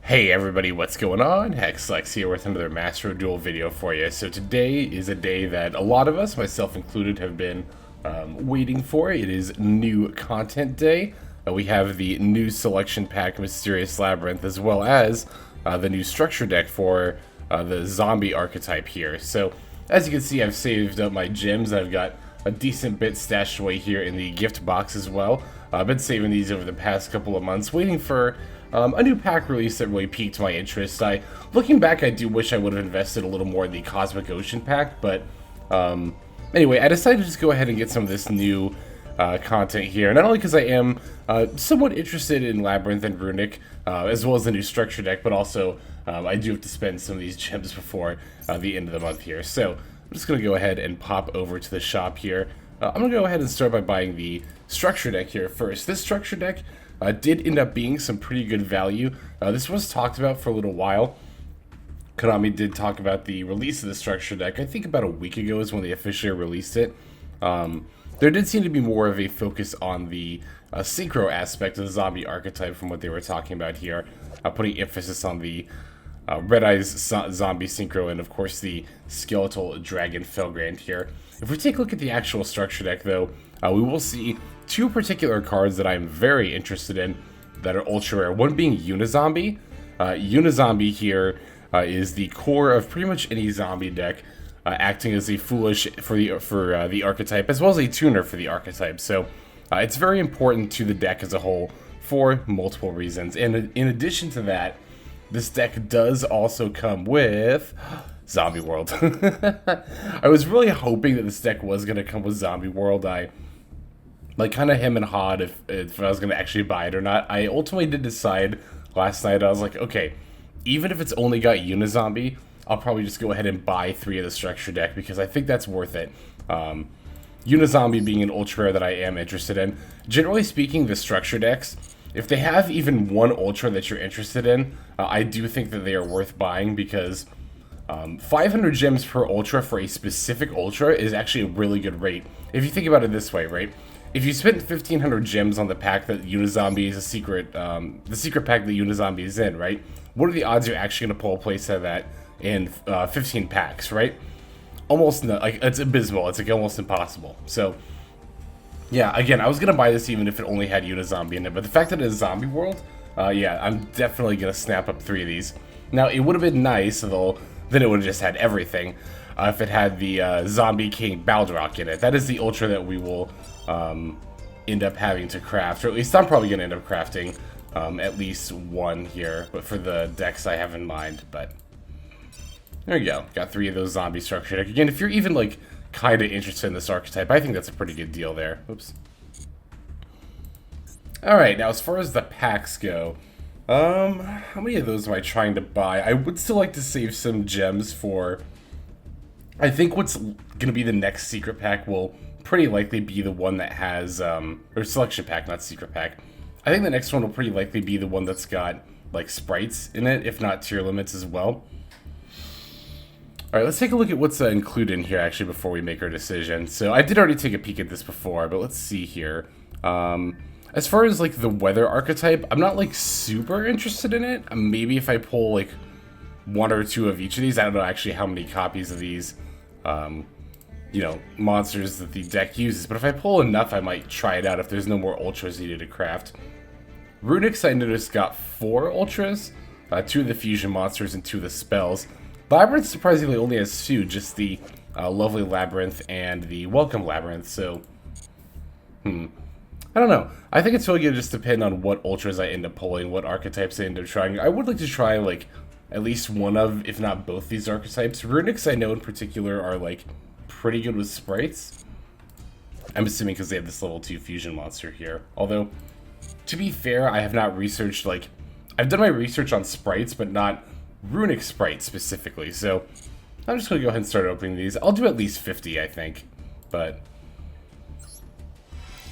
Hey everybody, what's going on? Hexlex here with another Master Duel video for you. So today is a day that a lot of us, myself included, have been waiting for. It is new content day. We have the new selection pack Mysterious Labyrinth, as well as the new structure deck for the zombie archetype here. So as you can see, I've saved up my gems. I've got a decent bit stashed away here in the gift box as well. I've been saving these over the past couple of months, waiting for a new pack release that really piqued my interest. Looking back, I do wish I would have invested a little more in the Cosmic Ocean pack, but anyway, I decided to just go ahead and get some of this new content here. Not only because I am somewhat interested in Labyrinth and Runic, as well as the new structure deck, but also I do have to spend some of these gems before the end of the month here. So I'm just going to go ahead and pop over to the shop here. I'm going to go ahead and start by buying the structure deck here first. This structure deck did end up being some pretty good value. This was talked about for a little while. Konami did talk about the release of the structure deck. I think about a week ago is when they officially released it. There did seem to be more of a focus on the synchro aspect of the zombie archetype from what they were talking about here, putting emphasis on the Red Eyes zombie synchro and of course the skeletal dragon Felgrand here. If we take a look at the actual structure deck though, we will see two particular cards that I'm very interested in that are ultra rare. One being Unizombie. Unizombie here is the core of pretty much any zombie deck, acting as a foolish for the archetype as well as a tuner for the archetype. So it's very important to the deck as a whole for multiple reasons. And in addition to that, this deck does also come with Zombie World. I was really hoping that this deck was going to come with Zombie World. I kind of hem and hawed if I was going to actually buy it or not. I ultimately did decide last night. I was like, okay, even if it's only got Unizombie, I'll probably just go ahead and buy 3 of the structure deck because I think that's worth it. Unizombie being an ultra rare that I am interested in. Generally speaking, the structure decks, if they have even one ultra that you're interested in, I do think that they are worth buying because 500 gems per ultra for a specific ultra is actually a really good rate. If you think about it this way, right? If you spent 1,500 gems on the pack that Unizombie is a secret, the secret pack that Unizombie is in, right? What are the odds you're actually going to pull a playset of that in 15 packs, right? Almost no, like it's abysmal. It's like almost impossible. So yeah, again, I was gonna buy this even if it only had Unizombie in it, but the fact that it's Zombie World, yeah, I'm definitely gonna snap up 3 of these. Now it would have been nice, though, then it would have just had everything. If it had the Zombie King Baldrack in it. That is the ultra that we will end up having to craft, or at least I'm probably gonna end up crafting at least 1 here, but for the decks I have in mind. But there you go, got 3 of those zombie structure deck. Again, if you're even like kind of interested in this archetype, I think that's a pretty good deal there. Oops. Alright, now as far as the packs go, how many of those am I trying to buy? I would still like to save some gems for, I think what's going to be the next secret pack will pretty likely be the one that has, or selection pack, not secret pack. I think the next one will pretty likely be the one that's got, like, sprites in it, if not tier limits as well. Alright, let's take a look at what's included in here, actually, before we make our decision. So, I did already take a peek at this before, but let's see here. As far as, like, the weather archetype, I'm not, like, super interested in it. Maybe if I pull, like, 1 or 2 of each of these. I don't know actually how many copies of these, you know, monsters that the deck uses. But if I pull enough, I might try it out if there's no more ultras needed to craft. Runics, I noticed, got 4 ultras. 2 of the fusion monsters and 2 of the spells. Labyrinth surprisingly only has 2, just the Lovely Labyrinth and the Welcome Labyrinth, so, I don't know. I think it's really going to just depend on what ultras I end up pulling, what archetypes I end up trying. I would like to try, like, at least one of, if not both, these archetypes. Runics, I know in particular, are, like, pretty good with sprites. I'm assuming because they have this level 2 fusion monster here. Although, to be fair, I have not researched, like, I've done my research on sprites, but not Runic sprites specifically, so I'm just going to go ahead and start opening these. I'll do at least 50, I think, but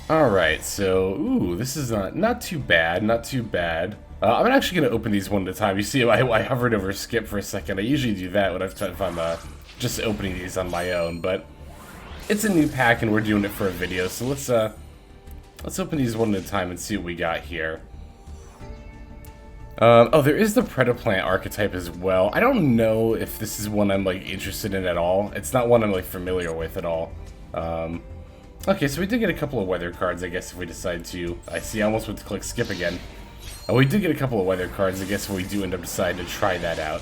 alright, so, ooh, this is not too bad, not too bad. I'm actually going to open these one at a time. You see, I hovered over skip for a second. I usually do that when if I'm just opening these on my own, but it's a new pack and we're doing it for a video, so let's open these one at a time and see what we got here. Oh, there is the Predaplant archetype as well. I don't know if this is one I'm, like, interested in at all. It's not one I'm, like, familiar with at all. Okay, so we did get a couple of weather cards, I guess, if we decide to... I see, I almost went to click skip again. Oh, we did get a couple of weather cards, I guess, if we do end up deciding to try that out.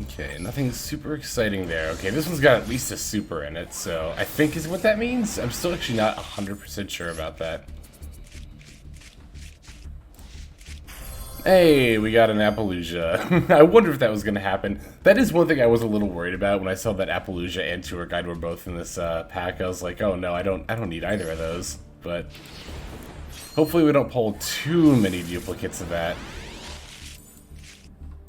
Okay, nothing super exciting there. Okay, this one's got at least a super in it, so I think is what that means. I'm still actually not 100% sure about that. Hey, we got an Appaloosa. I wonder if that was going to happen. That is one thing I was a little worried about when I saw that Appaloosa and Tour Guide were both in this pack. I was like, oh no, I don't need either of those. But hopefully we don't pull too many duplicates of that.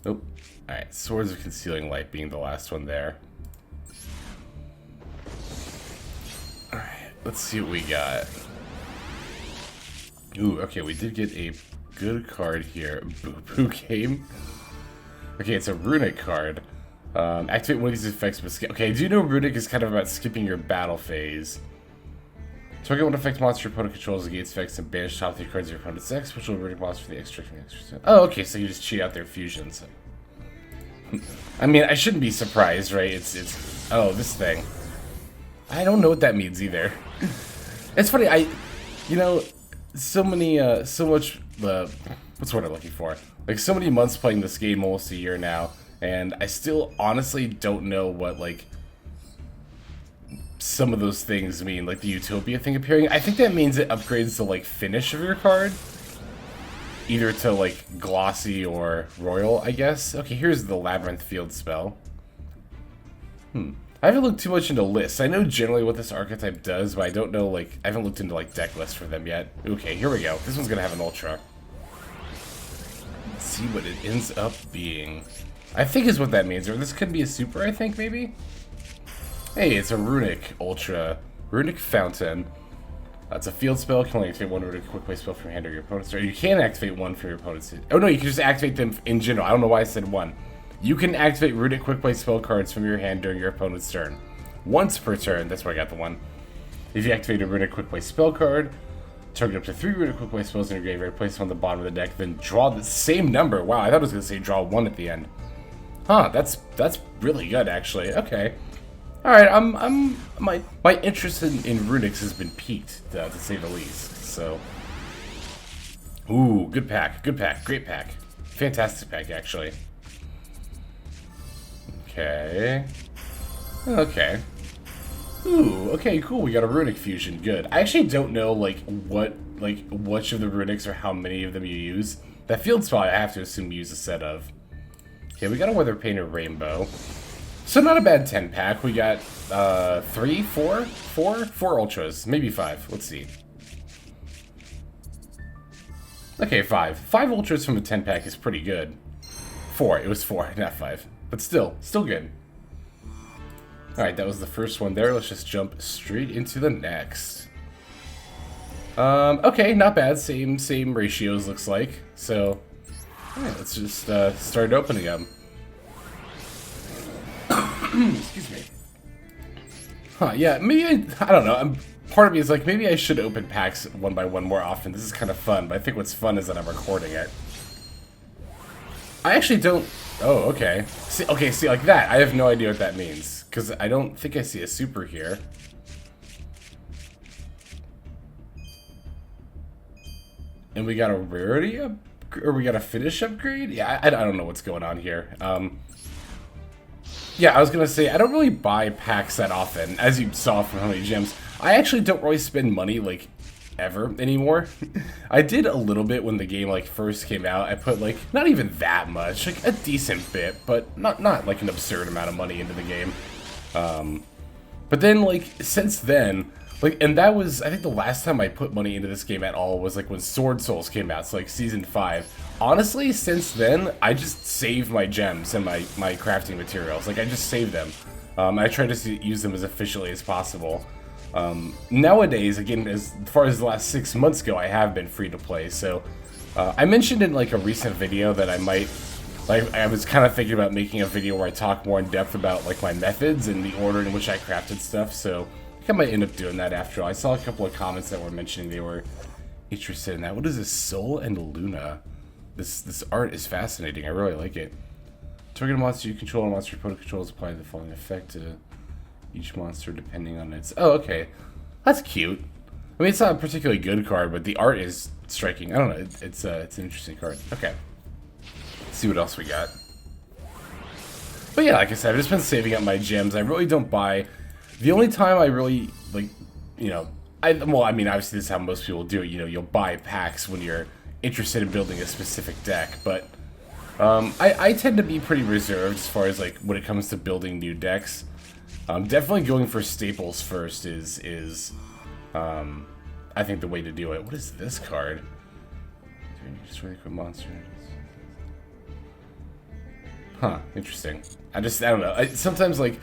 Oh, alright, Swords of Concealing Light being the last one there. Alright, let's see what we got. Ooh, okay, we did get a good card here. Boo Game. Okay, it's a Runic card. Activate one of these effects, but skip. Okay, do you know Runic is kind of about skipping your battle phase? Target one effect monster your opponent controls negates effects and banish top 3 cards of your opponent's deck. Special Runic monster for the extra set. Oh, okay, so you just cheat out their fusions. I mean, I shouldn't be surprised, right? It's oh, this thing. I don't know what that means either. It's funny, you know, so much, what's the word I'm looking for? Like, so many months playing this game, almost a year now, and I still honestly don't know what, like, some of those things mean, like the Utopia thing appearing. I think that means it upgrades the, like, finish of your card. Either to, like, Glossy or Royal, I guess. Okay, here's the Labyrinth Field spell. I haven't looked too much into lists. I know generally what this archetype does, but I don't know, like, I haven't looked into, like, deck lists for them yet. Okay, here we go. This one's gonna have an Ultra. Let's see what it ends up being. I think is what that means, or this could be a super, I think, maybe? Hey, it's a Runic Ultra. Runic Fountain. It's a field spell. Can only activate one Runic quick play spell from your hand or your opponent's turn. You can activate one from your opponent's... Oh, no, you can just activate them in general. I don't know why I said one. You can activate Runic Quick Play spell cards from your hand during your opponent's turn. Once per turn, that's where I got the one. If you activate a Runic Quick Play spell card, target up to 3 Runic Quick Play spells in your graveyard, place them on the bottom of the deck, then draw the same number. Wow, I thought it was going to say draw 1 at the end. Huh, that's really good, actually. Okay. Alright, my interest in Runics has been piqued, to say the least, so... Ooh, good pack, great pack. Fantastic pack, actually. Okay. Okay. Ooh, okay, cool. We got a Runic Fusion. Good. I actually don't know, like, which of the Runics or how many of them you use. That field spell, I have to assume you use a set of. Okay, we got a Weather Painter Rainbow. So not a bad 10-pack. We got, 4 Ultras. Maybe 5. Let's see. Okay, 5. 5 Ultras from a 10-pack is pretty good. 4. It was 4, not 5. But still good. Alright, that was the first one there. Let's just jump straight into the next. Okay, not bad. Same ratios, looks like. So, alright, let's just start opening them. Excuse me. Huh, yeah, maybe I don't know. Part of me is like, maybe I should open packs one by one more often. This is kind of fun, but I think what's fun is that I'm recording it. I actually don't... Oh, okay. See, like that. I have no idea what that means. Because I don't think I see a super here. And we got a rarity up... Or we got a finish upgrade? Yeah, I don't know what's going on here. Yeah, I was going to say, I don't really buy packs that often, as you saw from how many gems. I actually don't really spend money, like, ever anymore. I did a little bit when the game, like, first came out. I put, like, not even that much, like, a decent bit, but not like, an absurd amount of money into the game. But then, like, since then, like, and that was, I think the last time I put money into this game at all was, like, when Sword Souls came out, so, like, Season 5. Honestly, since then, I just save my gems and my crafting materials. Like, I just save them. I try to use them as efficiently as possible. Nowadays, again, as far as the last 6 months go, I have been free to play, so I mentioned in like a recent video that I might, like, I was kind of thinking about making a video where I talk more in depth about like my methods and the order in which I crafted stuff, so I think I might end up doing that after all. I saw a couple of comments that were mentioning they were interested in that. What is this? Soul and Luna. This art is fascinating. I really like it. Target a monster you control, a monster your opponent controls, apply the following effect to each monster depending on its... Oh, okay. That's cute. I mean, it's not a particularly good card, but the art is striking. I don't know. It's an interesting card. Okay. Let's see what else we got. But yeah, like I said, I've just been saving up my gems. I really don't buy... The only time I really, like, you know... well, I mean, obviously this is how most people do it. You know, you'll buy packs when you're interested in building a specific deck. But I tend to be pretty reserved as far as, like, when it comes to building new decks. Definitely going for staples first is I think the way to do it. What is this card? Just really quick monster. Huh, interesting. I don't know. Sometimes, like,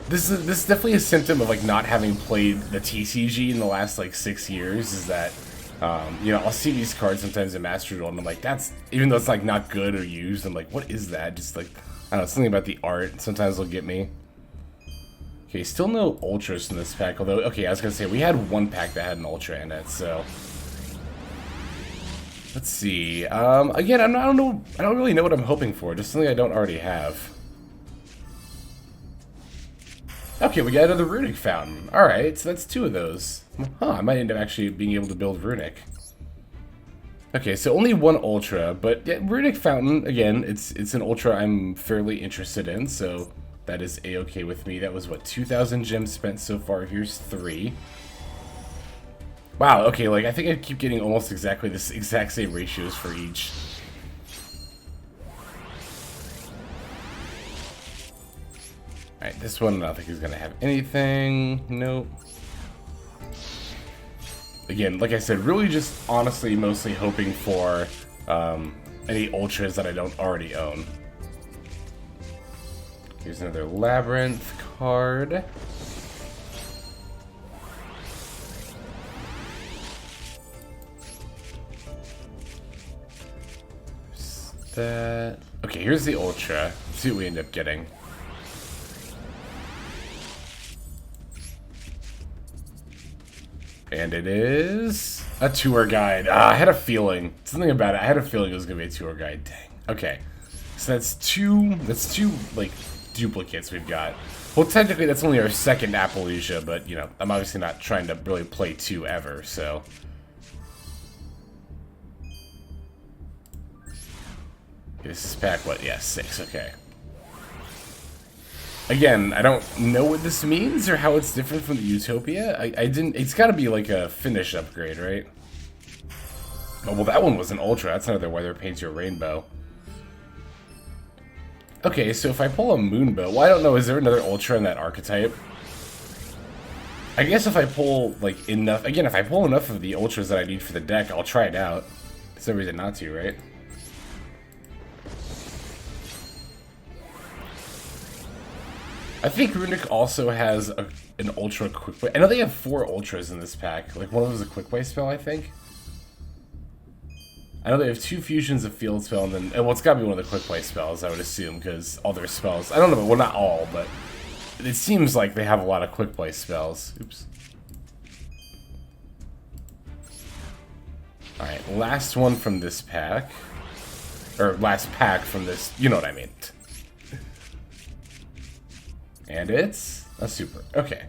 this is definitely a symptom of, like, not having played the TCG in the last, like, 6 years, is that, you know, I'll see these cards sometimes in Master Duel, and I'm like, that's, even though it's, like, not good or used, I'm like, what is that? Just, like, I don't know, something about the art sometimes will get me. Okay, still no ultras in this pack, although, okay, I was gonna say, we had one pack that had an ultra in it, so... Let's see, again, I don't really know what I'm hoping for, just something I don't already have. Okay, we got another Runic Fountain. Alright, so that's 2 of those. Huh, I might end up actually being able to build Runic. Okay, so only 1 Ultra, but yeah, Runic Fountain, again, it's an Ultra I'm fairly interested in, so that is A-okay with me. That was, what, 2,000 gems spent so far. Here's 3. Wow, okay, like, I think I keep getting almost exactly this exact same ratios for each. Alright, this one I don't think is going to have anything. Nope. Again, like I said, really just honestly mostly hoping for any ultras that I don't already own. Here's another Labyrinth card. That. Okay, here's the Ultra. Let's see what we end up getting. And it is a tour guide. I had a feeling. Something about it. I had a feeling it was going to be a tour guide. Dang. Okay. So that's two, like, duplicates we've got. Well, technically, that's only our second Appalachia, but, you know, I'm obviously not trying to really play 2 ever, so... This is pack, what? Yeah, 6, okay. Again, I don't know what this means or how it's different from the Utopia. It's gotta be like a finish upgrade, right? Oh, well, that one was an Ultra. That's another Weather Paints Your Rainbow. Okay, so if I pull a Moonbow, well, I don't know, is there another Ultra in that archetype? I guess if I pull, like, enough, again, if I pull enough of the Ultras that I need for the deck, I'll try it out. There's no reason not to, right? I think Runic also has an Ultra Quick Play. I know they have 4 Ultras in this pack. Like, one of them is a Quick Play spell, I think. I know they have 2 fusions of Field Spell, and then, well, it's gotta be one of the Quick Play spells, I would assume, because all their spells, I don't know, well, not all, but it seems like they have a lot of Quick Play spells. Oops. Alright, last one from this pack. Or, last pack from this, you know what I mean. And it's a super. Okay.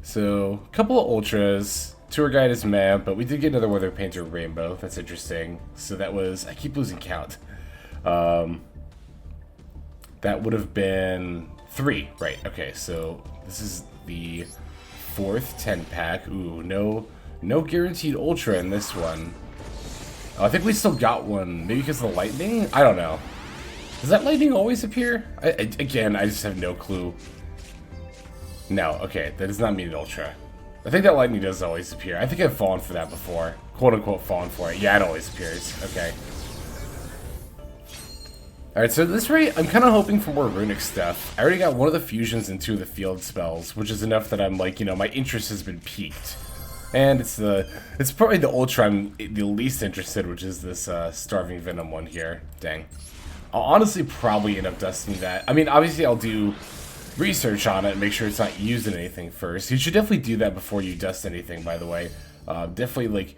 So, a couple of Ultras. Tour Guide is meh, but we did get another Weather Painter Rainbow. That's interesting. So that was... I keep losing count. That would have been 3. Right, okay. So, this is the 4th 10-pack. Ooh, no guaranteed Ultra in this one. Oh, I think we still got one. Maybe because of the lightning? I don't know. Does that lightning always appear? Again, I just have no clue. No, okay, that does not mean an Ultra. I think that lightning does always appear. I think I've fallen for that before. Quote-unquote fallen for it. Yeah, it always appears. Okay. Alright, so at this rate, I'm kind of hoping for more Runic stuff. I already got one of the fusions and 2 of the field spells, which is enough that I'm like, you know, my interest has been piqued. And it's probably the Ultra I'm the least interested, which is this Starving Venom one here. Dang. I'll honestly probably end up dusting that. I mean, obviously I'll do research on it and make sure it's not used in anything first. You should definitely do that before you dust anything, by the way. definitely, like,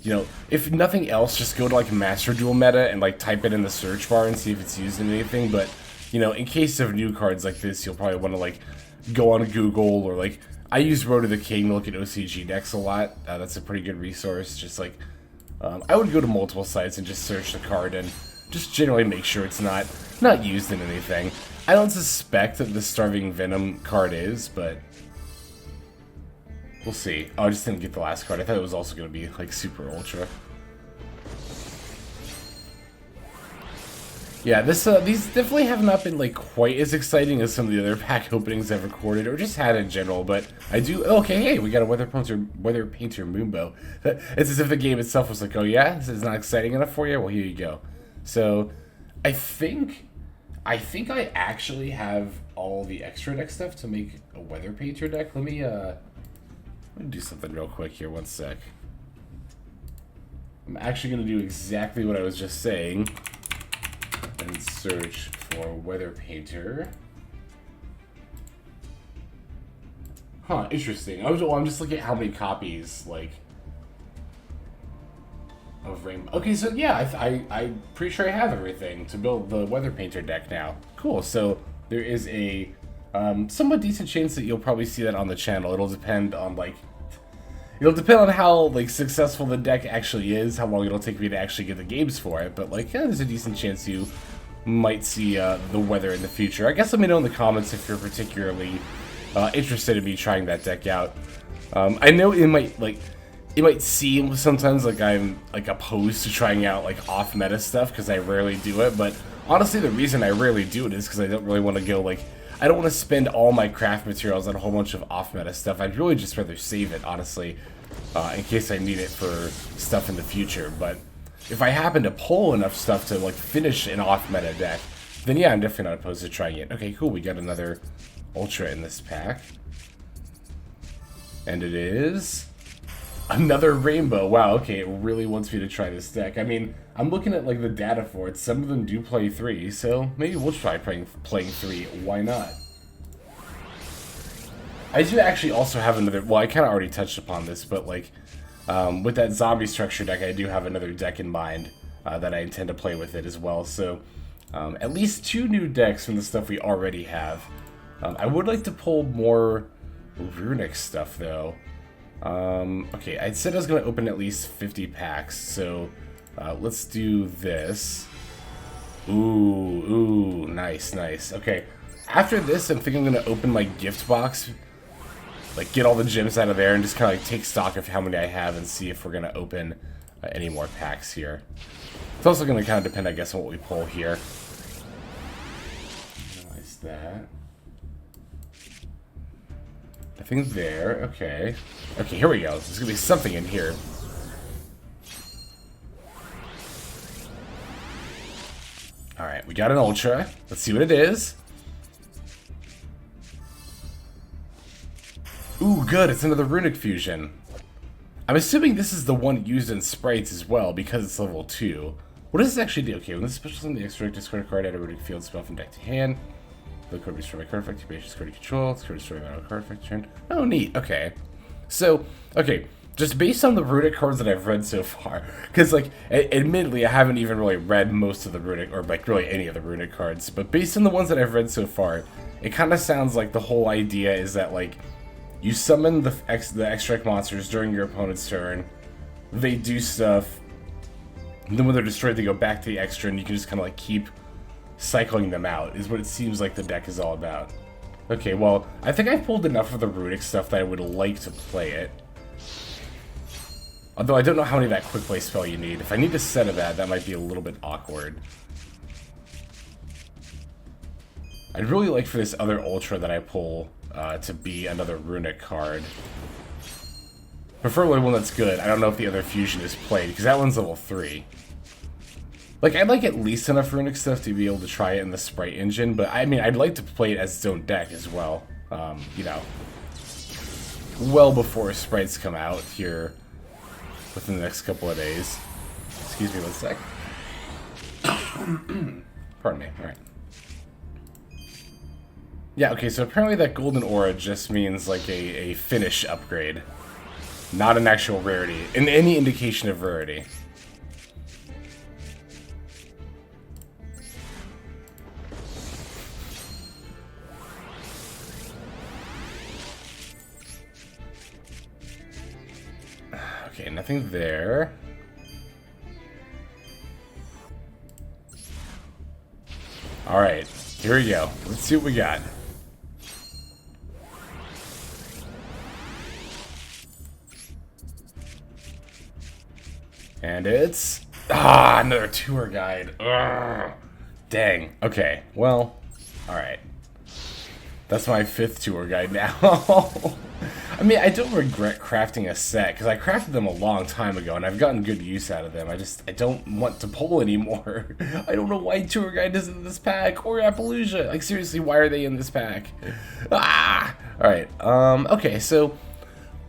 you know, if nothing else, just go to, like, Master Duel meta and, like, type it in the search bar and see if it's used in anything. But, you know, in case of new cards like this, you'll probably want to, like, go on Google or, like, I use Road to the King to look at OCG decks a lot. That's a pretty good resource. Just, like, I would go to multiple sites and just search the card and just generally make sure it's not used in anything. I don't suspect that the Starving Venom card is, but we'll see. Oh, I just didn't get the last card. I thought it was also going to be, like, Super Ultra. Yeah, these definitely have not been, like, quite as exciting as some of the other pack openings I've recorded, or just had in general, but I do... Okay, hey, we got a Weather Painter Moonbow. It's as if the game itself was like, oh yeah, this is not exciting enough for you? Well, here you go. So, I think I actually have all the extra deck stuff to make a Weather Painter deck. Let me do something real quick here, one sec. I'm actually going to do exactly what I was just saying. And search for Weather Painter. Huh, interesting. I'm just looking at how many copies, like, of Rainbow. Okay, so yeah, I'm pretty sure I have everything to build the Weather Painter deck now. Cool, so there is a somewhat decent chance that you'll probably see that on the channel. It'll depend on, like, how, like, successful the deck actually is, how long it'll take me to actually get the games for it, but, like, yeah, there's a decent chance you might see the weather in the future. I guess let me know in the comments if you're particularly interested in me trying that deck out. I know it might seem sometimes like I'm, like, opposed to trying out, like, off-meta stuff, because I rarely do it, but honestly the reason I rarely do it is because I don't really want to go, like, I don't want to spend all my craft materials on a whole bunch of off-meta stuff. I'd really just rather save it, honestly, in case I need it for stuff in the future. But if I happen to pull enough stuff to, like, finish an off-meta deck, then yeah, I'm definitely not opposed to trying it. Okay, cool, we got another Ultra in this pack. And it is another Rainbow. Wow, okay, it really wants me to try this deck. I mean, I'm looking at, like, the data for it. Some of them do play 3, so maybe we'll try playing 3. Why not? I do actually also have another... Well, I kind of already touched upon this, but, like, with that zombie structure deck, I do have another deck in mind that I intend to play with it as well. So, at least 2 new decks from the stuff we already have. I would like to pull more Runic stuff, though. Okay, I said I was going to open at least 50 packs, so let's do this. Ooh, nice. Okay, after this, I'm thinking I'm going to open my gift box, like, get all the gems out of there and just kind of, like, take stock of how many I have and see if we're going to open any more packs here. It's also going to kind of depend, I guess, on what we pull here. Analyze that. I think there, okay. Okay, here we go. There's gonna be something in here. Alright, we got an Ultra. Let's see what it is. Ooh, good, it's another Runic Fusion. I'm assuming this is the one used in sprites as well, because it's level 2. What does this actually do? Okay, when this special summon the extra discard a card, add a Runic Field spell from deck to hand. The card destroy my card effect, you base card control, this card destroy my card effect turn. Oh, neat, okay. So, okay, just based on the Runic cards that I've read so far, because, like, admittedly, I haven't even really read most of the Runic, or, like, really any of the Runic cards, but based on the ones that I've read so far, it kind of sounds like the whole idea is that, like, you summon the extract monsters during your opponent's turn, they do stuff, and then when they're destroyed, they go back to the extra, and you can just kind of, like, keep cycling them out, is what it seems like the deck is all about. Okay, well, I think I've pulled enough of the Runic stuff that I would like to play it. Although I don't know how many of that quick play spell you need. If I need a set of that, that might be a little bit awkward. I'd really like for this other Ultra that I pull to be another Runic card. Preferably one that's good. I don't know if the other Fusion is played, because that one's level 3. Like, I'd like at least enough Runic stuff to be able to try it in the Sprite engine, but I mean, I'd like to play it as its own deck as well. You know, well before Sprites come out here within the next couple of days. Excuse me one sec. Pardon me, alright. Yeah, okay, so apparently that Golden Aura just means, like, a finish upgrade. Not an actual rarity. And any indication of rarity. Okay, nothing there. Alright, here we go. Let's see what we got. And it's... Ah, another tour guide. Ugh. Dang. Okay, well, alright. That's my 5th tour guide now. I mean, I don't regret crafting a set, because I crafted them a long time ago, and I've gotten good use out of them. I don't want to pull anymore. I don't know why tour guide is in this pack, or Appaloosa. Like, seriously, why are they in this pack? Ah! Alright, okay, so...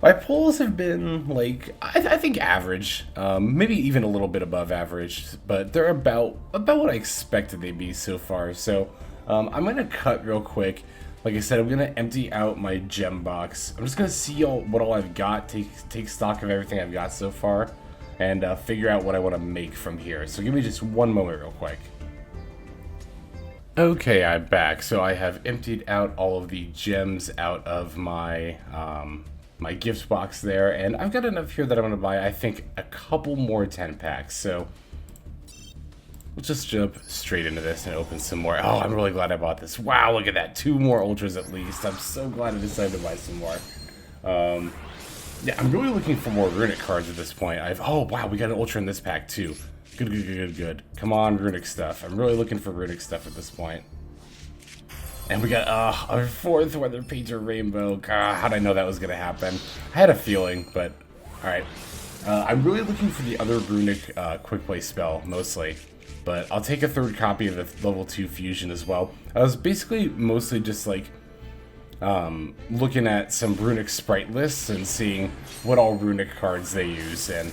my pulls have been, like, I think average. Maybe even a little bit above average, but they're about what I expected they'd be so far. So, I'm going to cut real quick. Like I said, I'm going to empty out my gem box. I'm just going to see what all I've got, take stock of everything I've got so far, and figure out what I want to make from here. So give me just one moment real quick. Okay, I'm back. So I have emptied out all of the gems out of my... my gift box there, and I've got enough here that I'm going to buy, I think, a couple more 10 packs, so let's just jump straight into this and open some more. Oh, I'm really glad I bought this. Wow, look at that. 2 more ultras at least. I'm so glad I decided to buy some more. Yeah, I'm really looking for more runic cards at this point. Oh, wow, we got an ultra in this pack, too. Good, good, good, good, good. Come on, runic stuff. I'm really looking for runic stuff at this point. And we got our 4th Weather Painter Rainbow. God, how'd I know that was going to happen? I had a feeling, but alright. I'm really looking for the other runic quick play spell, mostly. But I'll take a 3rd copy of the level 2 fusion as well. I was basically mostly just like looking at some runic sprite lists and seeing what all runic cards they use. And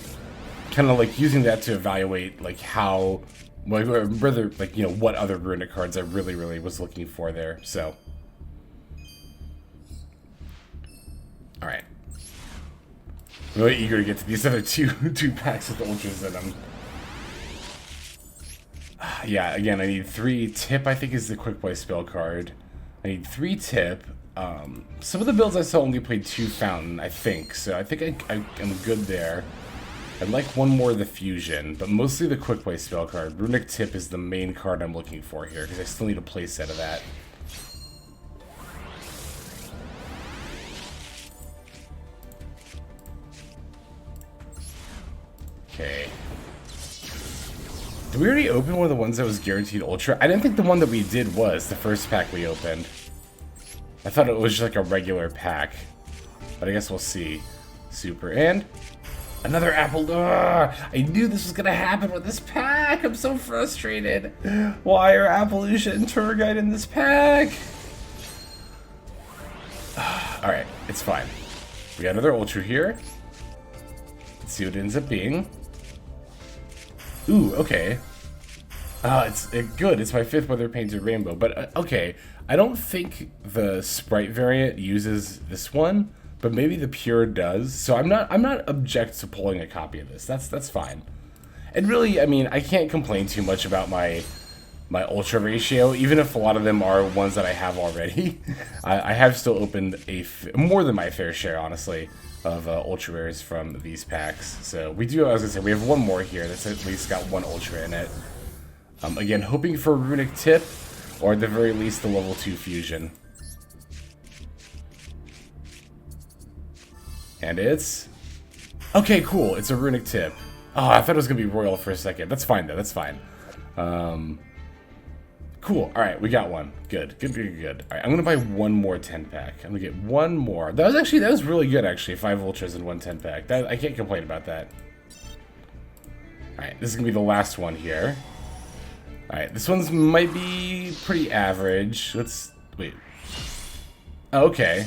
kind of like using that to evaluate like how... well, rather, like, you know, what other runic cards I really was looking for there, so. Alright. I'm really eager to get to these other two packs with ultras in them. Yeah, again, I need 3 tip, I think is the quick play spell card. I need 3 tip. Some of the builds I saw only played 2 fountain, I think, so I think I'm good there. I'd like 1 more of the fusion, but mostly the quick play spell card. Runic Tip is the main card I'm looking for here, because I still need a play set of that. Okay. Did we already open one of the ones that was guaranteed ultra? I didn't think the one that we did was the first pack we opened. I thought it was just like a regular pack. But I guess we'll see. Super, and... another apple. Ugh, I knew this was gonna happen with this pack. I'm so frustrated. Why are Appaloosa and Tour Guide in this pack? Alright, it's fine. We got another ultra here. Let's see what it ends up being. Ooh, okay. It's good. It's my 5th Weather Painted Rainbow. But, okay. I don't think the Sprite variant uses this one. But maybe the pure does, so I'm not object to pulling a copy of this. That's fine. And really, I mean, I can't complain too much about my ultra ratio, even if a lot of them are ones that I have already. I have still opened more than my fair share, honestly, of ultra rares from these packs. So we do, as I said, we have 1 more here that's at least got 1 ultra in it. Again, hoping for a runic tip, or at the very least the level 2 fusion. And it's... okay, cool. It's a runic tip. Oh, I thought it was going to be royal for a second. That's fine, though. That's fine. Cool. Alright, we got one. Good. Good, good, good. Alright, I'm going to buy 1 more 10-pack. I'm going to get 1 more. That was really good, actually. 5 ultras and 1 10-pack. I can't complain about that. Alright, this is going to be the last one here. Alright, this one's might be pretty average. Let's... wait. Oh, okay.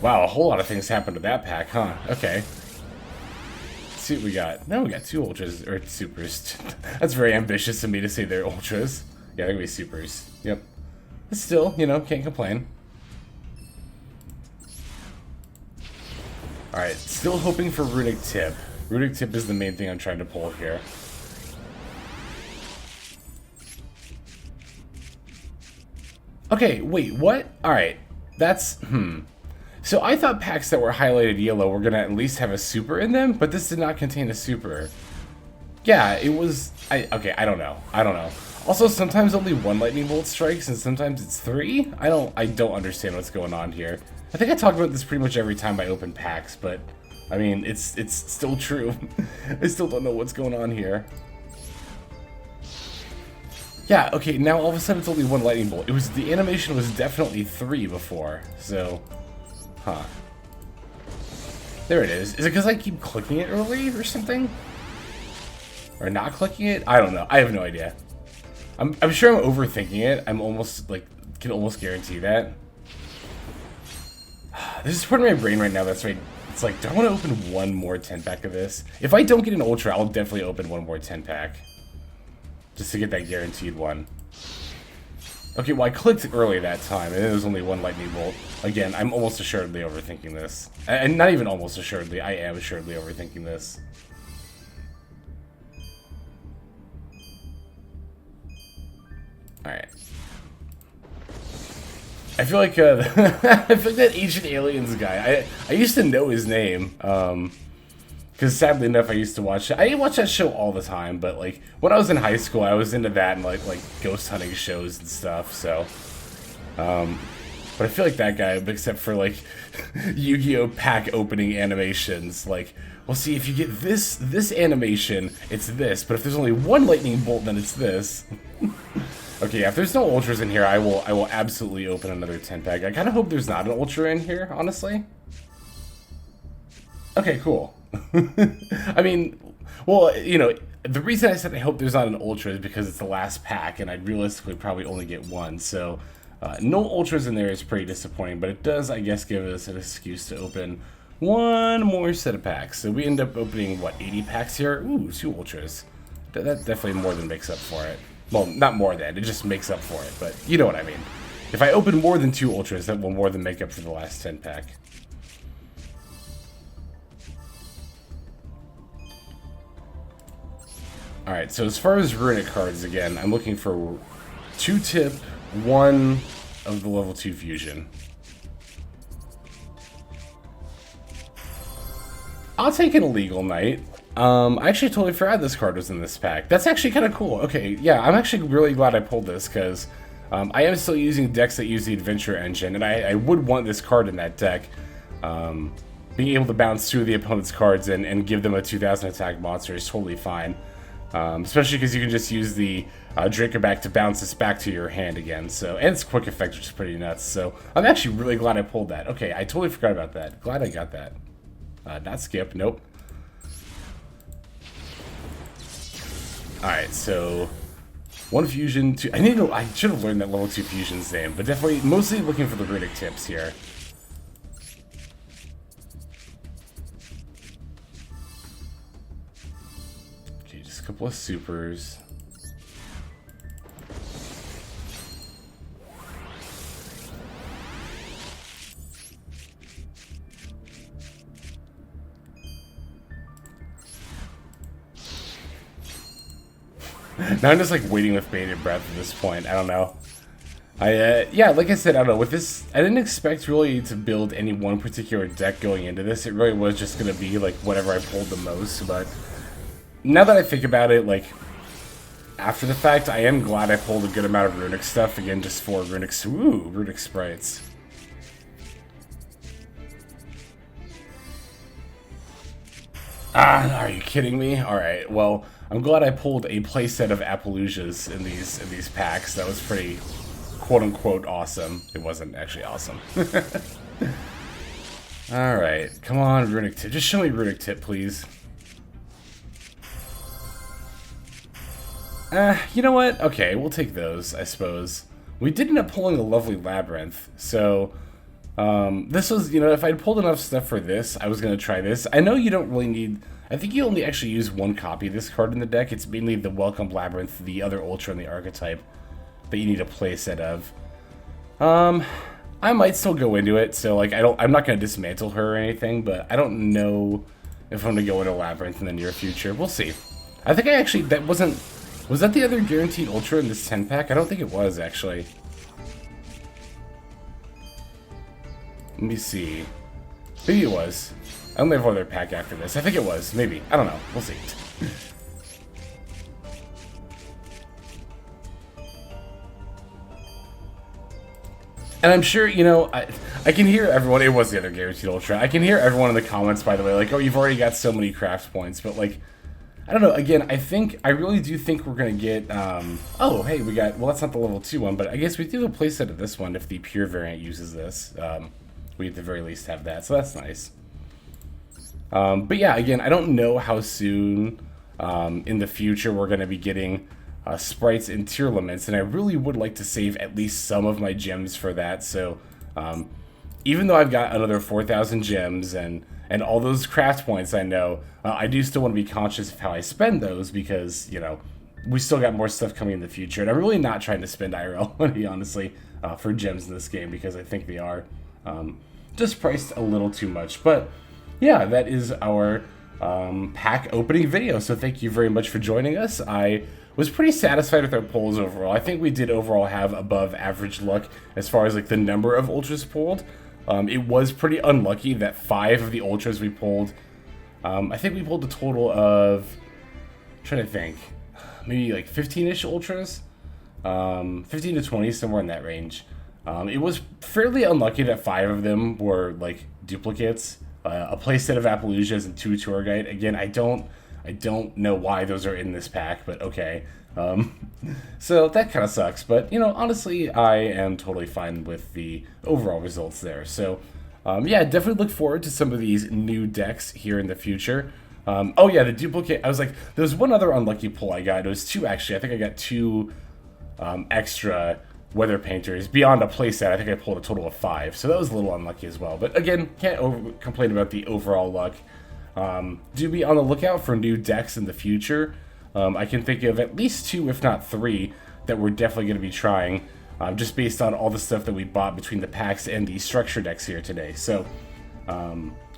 Wow, a whole lot of things happened to that pack, huh? Okay. Let's see what we got. Now we got 2 ultras, or supers. That's very ambitious of me to say they're ultras. Yeah, they're gonna be supers. Yep. But still, you know, can't complain. Alright, still hoping for Runic Tip. Runic Tip is the main thing I'm trying to pull here. Okay, wait, what? Alright, that's, So I thought packs that were highlighted yellow were gonna at least have a super in them, but this did not contain a super. Yeah, it was, okay, I don't know. Also, sometimes only one lightning bolt strikes, and sometimes it's 3? I don't understand what's going on here. I think I talk about this pretty much every time I open packs, but, I mean, it's still true. I still don't know what's going on here. Yeah, okay, now all of a sudden it's only one lightning bolt. The animation was definitely 3 before, so, huh. There it is. Is it because I keep clicking it early or something? Or not clicking it? I don't know. I have no idea. I'm sure I'm overthinking it. I'm almost, can almost guarantee that. There's this part of my brain right now that's right. It's like, do I want to open one more 10-pack of this? If I don't get an Ultra, I'll definitely open one more 10-pack. Just to get that guaranteed one. Okay, well I clicked early that time, and there was only one lightning bolt. Again, I'm almost assuredly overthinking this. And not even almost assuredly, I am assuredly overthinking this. Alright. I feel like I feel like that Ancient Aliens guy. I used to know his name, because sadly enough, I used to watch. I watch that show all the time, but like when I was in high school, I was into that and like ghost hunting shows and stuff. So, but I feel like that guy, except for like Yu-Gi-Oh pack opening animations, like, well, see, if you get this animation, it's this, but if there's only one lightning bolt, then it's this. Okay, yeah, if there's no ultras in here, I will absolutely open another 10-pack. I kind of hope there's not an ultra in here, honestly. Okay, cool. I mean, well, you know, the reason I said I hope there's not an ultra is because it's the last pack, and I'd realistically probably only get one. So, no ultras in there is pretty disappointing, but it does, I guess, give us an excuse to open one more set of packs. So we end up opening, what, 80 packs here? Ooh, 2 ultras. That definitely more than makes up for it. Well, not more than, it just makes up for it, but you know what I mean. If I open more than 2 ultras, that will more than make up for the last 10-pack. Alright, so as far as Runic cards, again, I'm looking for 2 tip, 1 of the level 2 fusion. I'll take an Illegal Knight. I actually totally forgot this card was in this pack. That's actually kind of cool. Okay, yeah, I'm actually really glad I pulled this, because I am still using decks that use the Adventure Engine, and I would want this card in that deck. Being able to bounce 2 of the opponent's cards and give them a 2000 attack monster is totally fine. Especially because you can just use the Dracoback to bounce this back to your hand again. So, and it's quick effect, which is pretty nuts. So I'm actually really glad I pulled that. Okay, I totally forgot about that. Glad I got that. Not skip, nope. Alright, so 1 fusion, 2. I should have learned that level 2 fusion's name, but definitely mostly looking for the Runic tips here. Okay, just a couple of supers. Now I'm just like waiting with bated breath at this point. I don't know. Yeah, like I said, I don't know. With this, I didn't expect really to build any one particular deck going into this. It really was just going to be like whatever I pulled the most. But now that I think about it, like after the fact, I am glad I pulled a good amount of Runic stuff. Again, just 4 Runic sprites. Ah, are you kidding me? Alright, well, I'm glad I pulled a playset of Appaloosias in these packs. That was pretty quote-unquote awesome. It wasn't actually awesome. Alright, come on, Runic Tip. Just show me Runic Tip, please. You know what? Okay, we'll take those, I suppose. We did end up pulling a lovely Labyrinth, so this was, you know, if I'd pulled enough stuff for this, I was going to try this. I know you don't really need, I think you only actually use 1 copy of this card in the deck. It's mainly the Welcome Labyrinth, the other Ultra, and the Archetype that you need a playset of. I might still go into it. So like I'm not gonna dismantle her or anything, but I don't know if I'm gonna go into Labyrinth in the near future. We'll see. I think I actually was that the other guaranteed ultra in this 10 pack? I don't think it was actually. Let me see. Maybe it was. I only have one other pack after this. I think it was. Maybe. I don't know. We'll see. And I'm sure, you know, I can hear everyone. It was the other guaranteed ultra. I can hear everyone in the comments, by the way, like, oh, you've already got so many craft points. But, like, I don't know. Again, I really do think we're going to get, oh, hey, we got, well, that's not the level 2 one, but I guess we do have a playset of this one if the pure variant uses this. We at the very least have that, so that's nice. But yeah, again, I don't know how soon in the future we're going to be getting sprites and tier limits, and I really would like to save at least some of my gems for that. So even though I've got another 4,000 gems and all those craft points, I know I do still want to be conscious of how I spend those, because, you know, we still got more stuff coming in the future, and I'm really not trying to spend IRL money, honestly, for gems in this game, because I think they are just priced a little too much. But yeah, that is our pack opening video, so thank you very much for joining us. I was pretty satisfied with our pulls overall. I think we did overall have above average luck as far as like the number of ultras pulled. It was pretty unlucky that 5 of the ultras we pulled, I think we pulled a total of, I'm trying to think, maybe like 15-ish ultras, 15 to 20, somewhere in that range. It was fairly unlucky that 5 of them were like duplicates, a playset of Appaloosias and 2 tour guide. Again, I don't know why those are in this pack, but okay. So that kind of sucks, but, you know, honestly, I am totally fine with the overall results there. So, yeah, definitely look forward to some of these new decks here in the future. Oh yeah, the duplicate, I was like, there was one other unlucky pull I got. It was 2, actually. I think I got 2 extra weather painters beyond a playset. I think I pulled a total of 5, so that was a little unlucky as well. But again, can't complain about the overall luck. Do be on the lookout for new decks in the future. I can think of at least 2, if not 3, that we're definitely going to be trying, just based on all the stuff that we bought between the packs and the structure decks here today. So,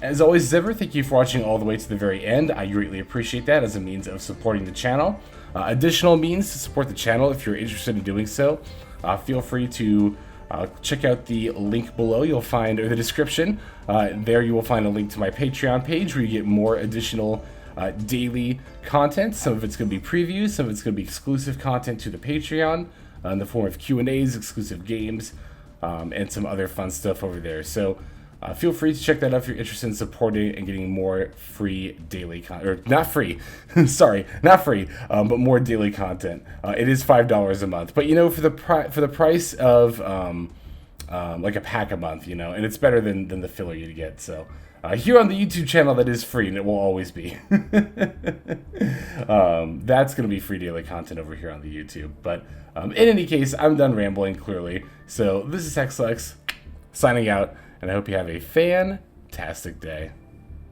as always, Zebra, thank you for watching all the way to the very end. I greatly appreciate that as a means of supporting the channel. Additional means to support the channel, if you're interested in doing so, feel free to check out the link below. You'll find, or the description, there you will find a link to my Patreon page where you get more additional daily content. Some of it's going to be previews, some of it's going to be exclusive content to the Patreon in the form of Q&As, exclusive games, and some other fun stuff over there. So feel free to check that out if you're interested in supporting and getting more free daily content, or not free, sorry, not free, but more daily content. It is $5 a month, but, you know, for the price of like a pack a month, you know, and it's better than the filler you get. So here on the YouTube channel, that is free, and it will always be. That's going to be free daily content over here on the YouTube. But in any case, I'm done rambling, clearly. So this is Hexlex signing out, and I hope you have a fantastic day.